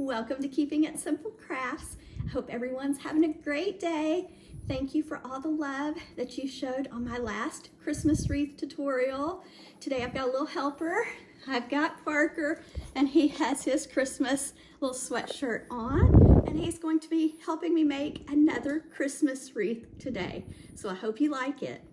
Welcome to Keeping It Simple Crafts. I hope everyone's having a great day. Thank you for all the love that you showed on my last Christmas wreath tutorial. Today I've got a little helper. I've got Parker, and he has his Christmas little sweatshirt on, and he's going to be helping me make another Christmas wreath today. So I hope you like it.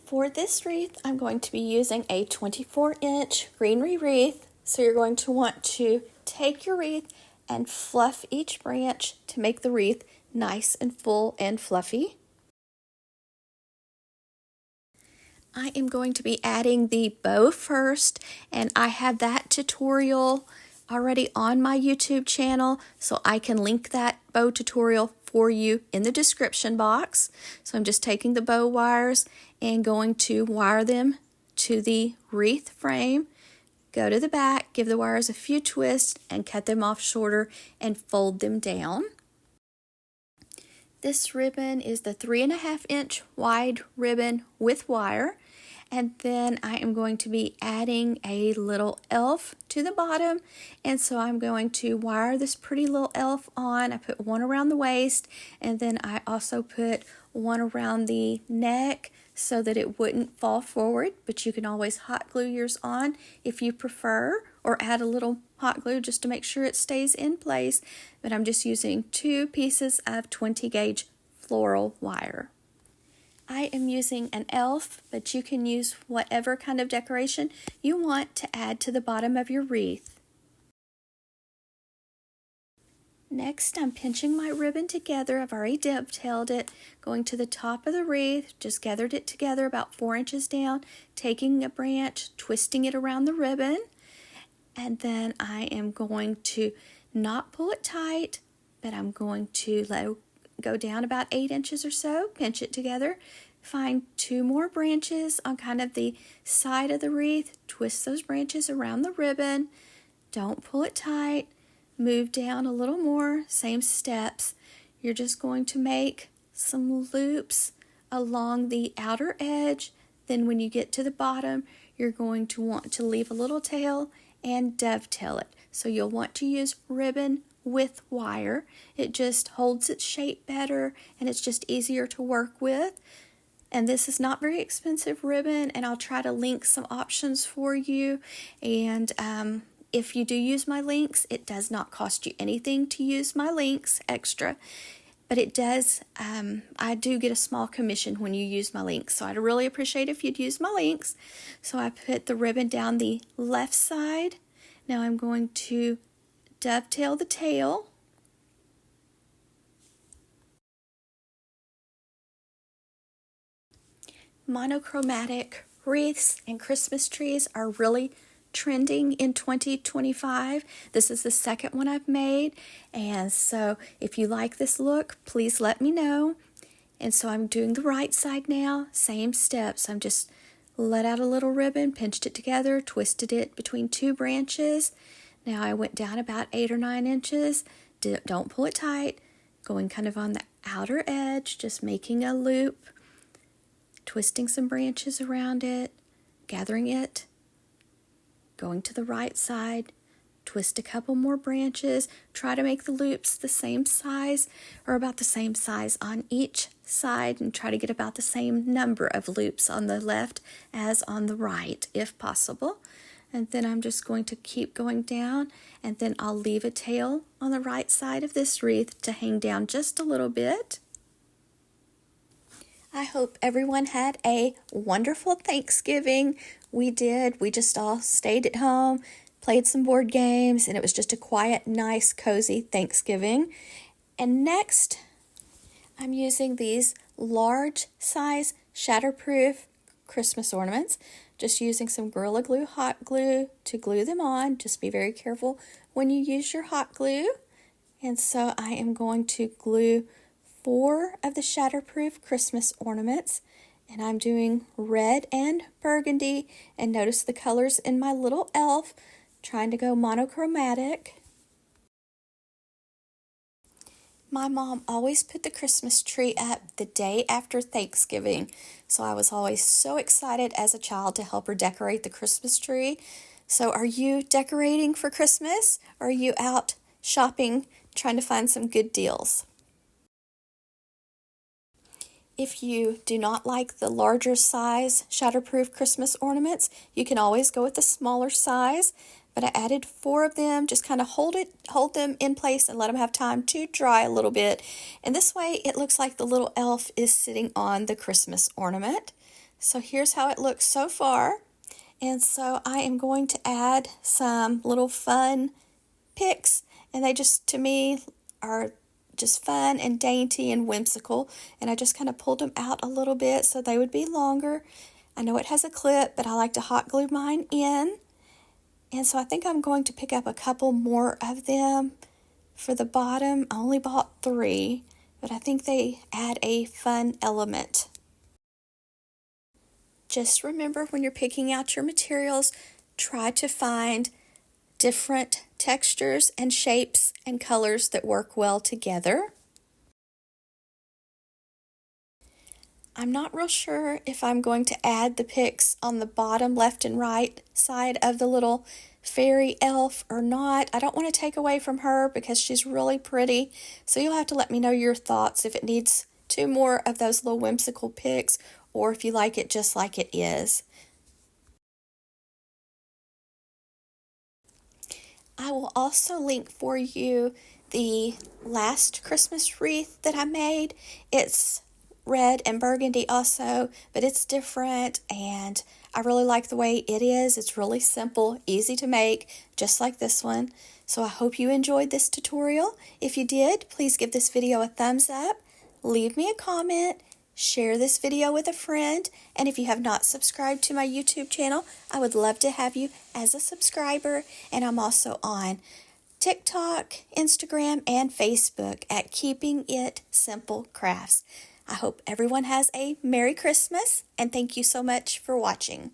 For this wreath, I'm going to be using a 24-inch greenery wreath. So you're going to want to take your wreath and fluff each branch to make the wreath nice and full and fluffy. I am going to be adding the bow first, and I have that tutorial already on my YouTube channel, so I can link that bow tutorial for you in the description box. So I'm just taking the bow wires and going to wire them to the wreath frame. Go to the back, give the wires a few twists, and cut them off shorter and fold them down. This ribbon is the 3.5-inch wide ribbon with wire. And then I am going to be adding a little elf to the bottom. And so I'm going to wire this pretty little elf on. I put one around the waist, and then I also put one around the neck so that it wouldn't fall forward, but you can always hot glue yours on if you prefer, or add a little hot glue just to make sure it stays in place. But I'm just using 2 pieces of 20 gauge floral wire. I am using an elf, but you can use whatever kind of decoration you want to add to the bottom of your wreath. Next, I'm pinching my ribbon together. I've already dovetailed it, going to the top of the wreath, just gathered it together about 4 inches down, taking a branch, twisting it around the ribbon, and then I am going to not pull it tight, but I'm going to let it go down about 8 inches or so, pinch it together, find 2 more branches on kind of the side of the wreath, twist those branches around the ribbon, don't pull it tight, move down a little more, same steps. You're just going to make some loops along the outer edge. Then when you get to the bottom, you're going to want to leave a little tail and dovetail it. So you'll want to use ribbon with wire. It just holds its shape better, and it's just easier to work with. And this is not very expensive ribbon, and I'll try to link some options for you. And if you do use my links, it does not cost you anything to use my links extra, but it does, I do get a small commission when you use my links, so I'd really appreciate if you'd use my links. So I put the ribbon down the left side. Now I'm going to dovetail the tail. Monochromatic wreaths and Christmas trees are really trending in 2025. This is the second one I've made, and so if you like this look, please let me know. And so I'm doing the right side now, same steps. I'm just let out a little ribbon, pinched it together, twisted it between 2 branches. Now I went down about 8 or 9 inches. Don't pull it tight, going kind of on the outer edge, just making a loop, twisting some branches around it, gathering it, going to the right side, twist a couple more branches, try to make the loops the same size or about the same size on each side, and try to get about the same number of loops on the left as on the right if possible. And then I'm just going to keep going down, and then I'll leave a tail on the right side of this wreath to hang down just a little bit. I hope everyone had a wonderful Thanksgiving. We did. We just all stayed at home, played some board games, and it was just a quiet, nice, cozy Thanksgiving. And next, I'm using these large size shatterproof Christmas ornaments. Just using some Gorilla Glue hot glue to glue them on. Just be very careful when you use your hot glue. And so I am going to glue 4 of the shatterproof Christmas ornaments, and I'm doing red and burgundy, and notice the colors in my little elf, trying to go monochromatic. My mom always put the Christmas tree up the day after Thanksgiving, so I was always so excited as a child to help her decorate the Christmas tree. So are you decorating for Christmas, or are you out shopping trying to find some good deals? If you do not like the larger size shatterproof Christmas ornaments, you can always go with the smaller size. But I added 4 of them, just kind of hold them in place and let them have time to dry a little bit. And this way it looks like the little elf is sitting on the Christmas ornament. So here's how it looks so far. And so I am going to add some little fun picks, and they just, to me, are just fun and dainty and whimsical, and I just kind of pulled them out a little bit so they would be longer. I know it has a clip, but I like to hot glue mine in, and so I think I'm going to pick up a couple more of them for the bottom. I only bought 3, but I think they add a fun element. Just remember, when you're picking out your materials, try to find different textures and shapes and colors that work well together. I'm not real sure if I'm going to add the picks on the bottom left and right side of the little fairy elf or not. I don't want to take away from her because she's really pretty, so you'll have to let me know your thoughts if it needs 2 more of those little whimsical picks, or if you like it just like it is. I will also link for you the last Christmas wreath that I made. It's red and burgundy also, but it's different, and I really like the way it is. It's really simple, easy to make, just like this one. So I hope you enjoyed this tutorial. If you did, please give this video a thumbs up, leave me a comment, share this video with a friend, and if you have not subscribed to my YouTube channel, I would love to have you as a subscriber. And I'm also on TikTok, Instagram, and Facebook at Keeping It Simple Crafts. I hope everyone has a Merry Christmas, and thank you so much for watching.